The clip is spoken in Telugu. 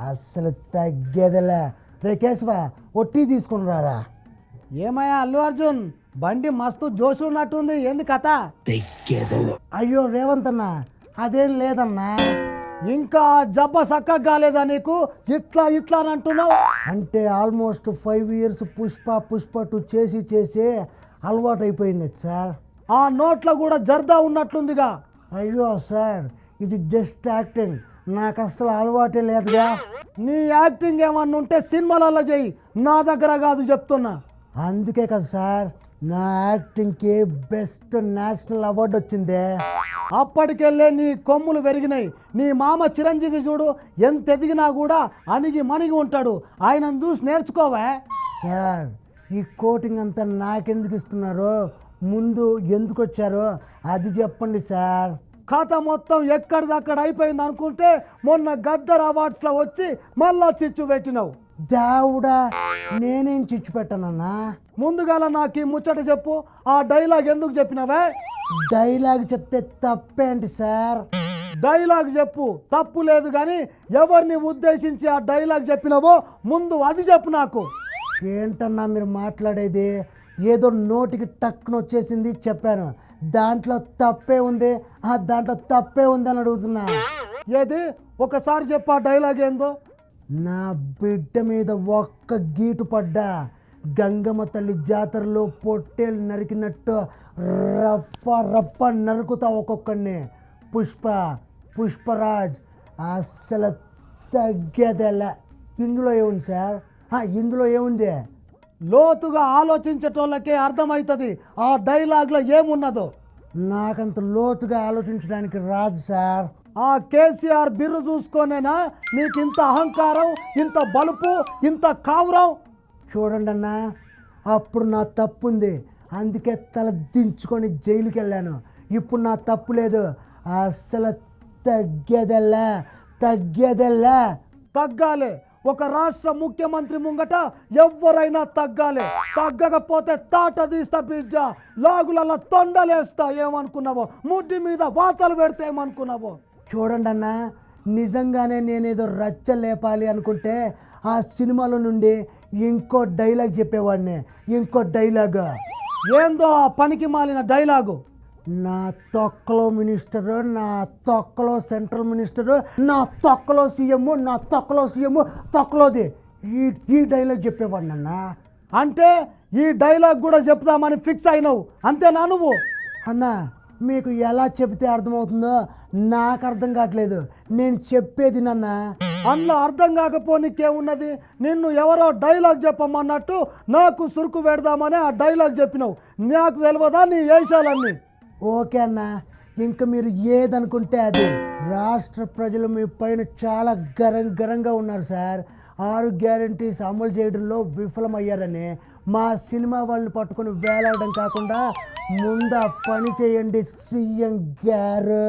అస్సలు తగ్గేదిలే. రే కేశవ, ఒట్టి తీసుకుని రారా. ఏమయ్యా అల్లు అర్జున్, బండి మస్తు జోష్ ఉన్నట్టుంది, ఏంది కథ? అయ్యో రేవంత్ అన్న, అదేం లేదన్నా. ఇంకా జబ్బ సక్కగా కాలేదా నీకు? ఇట్లా ఇట్లా అని అంటున్నావు. అంటే ఆల్మోస్ట్ 5 years పుష్ప 2 చేసి అలవాటు అయిపోయింది సార్. ఆ నోట్లో కూడా జర్దా ఉన్నట్లుందిగా. అయ్యో సార్, ఇది జస్ట్ యాక్టింగ్, నాకు అసలు అలవాటే లేదుగా. నీ యాక్టింగ్ ఏమన్నా ఉంటే సినిమాలలో చెయ్యి, నా దగ్గర కాదు చెప్తున్నా. అందుకే కదా సార్ నా యాక్టింగ్కి బెస్ట్ నేషనల్ అవార్డు వచ్చిందే. అప్పటికెళ్ళే నీ కొమ్ములు పెరిగినాయి. నీ మామ చిరంజీవి చూడు, ఎంత ఎదిగినా కూడా అణిగి మణిగి ఉంటాడు. ఆయనను చూసి నేర్చుకోవా. సార్ ఈ కోటింగ్ అంతా నాకెందుకు ఇస్తున్నారు? ముందు ఎందుకు వచ్చారో అది చెప్పండి సార్. కథ మొత్తం ఎక్కడిదక్కడ అయిపోయింది అనుకుంటే మొన్న గద్దర్ అవార్డ్స్లో వచ్చి మళ్ళా చిచ్చు పెట్టినావు. దేవుడా, నేనేం చిచ్చు పెట్టనన్నా? ముందుగాల నాకు ఈ ముచ్చట చెప్పు, ఆ డైలాగ్ ఎందుకు చెప్పినావే? డైలాగ్ చెప్తే తప్పేంటి సార్? డైలాగ్ చెప్పు, తప్పు లేదు, కానీ ఎవరిని ఉద్దేశించి ఆ డైలాగ్ చెప్పినావో ముందు అది చెప్పు నాకు. ఏంటన్నా మీరు మాట్లాడేది? ఏదో నోటికి టక్కున వచ్చేసింది చెప్పాను, దాంట్లో తప్పే ఉంది, దాంట్లో తప్పే ఉంది అని అడుగుతున్నా. ఏది ఒకసారి చెప్పు ఆ డైలాగ్ ఏందో. నా బిడ్డ మీద ఒక్క గీటు పడ్డా గంగమ్మ తల్లి జాతరలో పొట్టేలు నరికినట్టు రప్ప నరుకుతా ఒక్కొక్కడిని. పుష్పరాజ్ అస్సలు తగ్గేదేలా. ఇందులో ఏముంది సార్? ఇందులో ఏముంది? లోతుగా ఆలోచించేటోళ్ళకే అర్థమవుతుంది ఆ డైలాగ్లో ఏమున్నదో. నాకంత లోతుగా ఆలోచించడానికి రాదు సార్. ఆ కేసీఆర్ బిర్రు చూసుకోనేనా నీకు ఇంత అహంకారం, ఇంత బలుపు, ఇంత కావురం? చూడండి అన్న, అప్పుడు నా తప్పు ఉంది, అందుకే తల దించుకొని జైలుకి వెళ్ళాను. ఇప్పుడు నా తప్పు లేదు, అస్సలు తగ్గేదెల్లా. తగ్గాలి. ఒక రాష్ట్ర ముఖ్యమంత్రి ముంగట ఎవరైనా తగ్గాలి. తగ్గకపోతే తాట తీస్తా బిడ్డ, లాగులలో తొండలేస్తా. ఏమనుకున్నావో? ముడ్డి మీద వాతలు పెడితే ఏమనుకున్నావో? చూడండి అన్న, నిజంగానే నేనేదో రచ్చ లేపాలి అనుకుంటే ఆ సినిమాలో నుండి ఇంకో డైలాగ్ చెప్పేవాడిని. ఇంకో డైలాగ్ ఏందో ఆ పనికి మాలిన డైలాగు? నా తొక్కలో మినిస్టరు, నా తొక్కలో సెంట్రల్ మినిస్టరు, నా తొక్కలో సీఎం, నా తొక్కలో సీఎం, తొక్కలోది ఈ డైలాగ్ చెప్పేవాడిని అన్న. అంటే ఈ డైలాగ్ కూడా చెప్దామని ఫిక్స్ అయినావు, అంతేనా నువ్వు? అన్న, మీకు ఎలా చెబితే అర్థమవుతుందో నాకు అర్థం కావట్లేదు. నేను చెప్పేది నాన్న. అందులో అర్థం కాకపోనికేమున్నది? నిన్ను ఎవరో డైలాగ్ చెప్పమన్నట్టు నాకు సురుకు పెడదామని ఆ డైలాగ్ చెప్పినావు. నాకు తెలియదా నీ వేషాలన్నీ? ఓకే అన్న, ఇంకా మీరు ఏదనుకుంటే అది. రాష్ట్ర ప్రజలు మీ పైన చాలా గరంగా ఉన్నారు సార్. 6 గ్యారెంటీస్ అమలు చేయడంలో విఫలమయ్యారని మా సినిమా వాళ్ళని పట్టుకొని వేలాడడం కాకుండా ముందు ఆ పని చేయండి సీఎం గారు.